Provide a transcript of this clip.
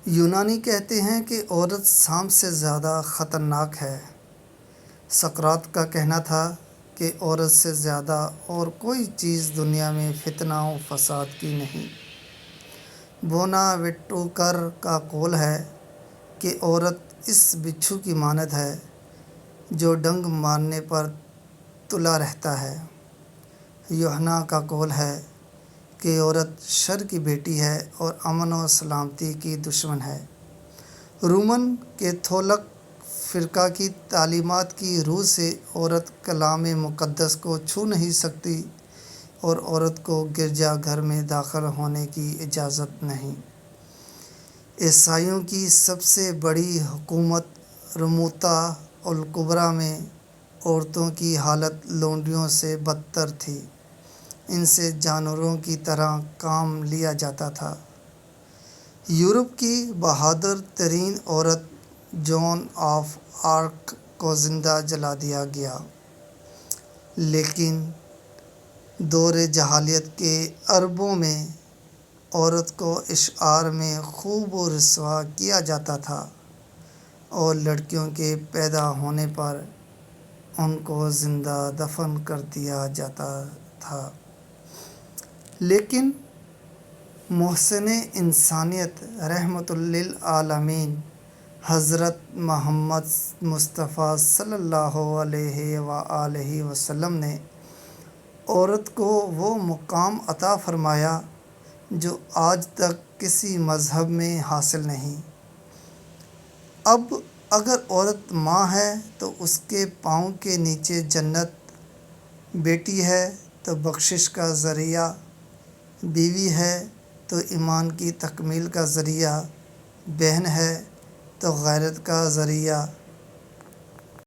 یونانی کہتے ہیں کہ عورت سانپ سے زیادہ خطرناک ہے۔ سقراط کا کہنا تھا کہ عورت سے زیادہ اور کوئی چیز دنیا میں فتنہ و فساد کی نہیں۔ بوناویٹوکر کا قول ہے کہ عورت اس بچھو کی مانند ہے جو ڈنگ مارنے پر تلا رہتا ہے۔ یوحنا کا قول ہے کہ عورت شر کی بیٹی ہے اور امن و سلامتی کی دشمن ہے۔ رومن کیتھولک فرقہ کی تعلیمات کی روح سے عورت کلام مقدس کو چھو نہیں سکتی اور عورت کو گرجا گھر میں داخل ہونے کی اجازت نہیں۔ عیسائیوں کی سب سے بڑی حکومت رموتا الکبریٰ میں عورتوں کی حالت لونڈیوں سے بدتر تھی۔ ان سے جانوروں کی طرح کام لیا جاتا تھا۔ یورپ کی بہادر ترین عورت جون آف آرک کو زندہ جلا دیا گیا، لیکن دور جاہلیت کے عربوں میں عورت کو اشعار میں خوب و رسوا کیا جاتا تھا اور لڑکیوں کے پیدا ہونے پر ان کو زندہ دفن کر دیا جاتا تھا۔ لیکن محسن انسانیت رحمۃ للعالمین حضرت محمد مصطفیٰ صلی اللہ علیہ وآلہ وسلم نے عورت کو وہ مقام عطا فرمایا جو آج تک کسی مذہب میں حاصل نہیں۔ اب اگر عورت ماں ہے تو اس کے پاؤں کے نیچے جنت، بیٹی ہے تو بخشش کا ذریعہ، بیوی ہے تو ایمان کی تکمیل کا ذریعہ، بہن ہے تو غیرت کا ذریعہ،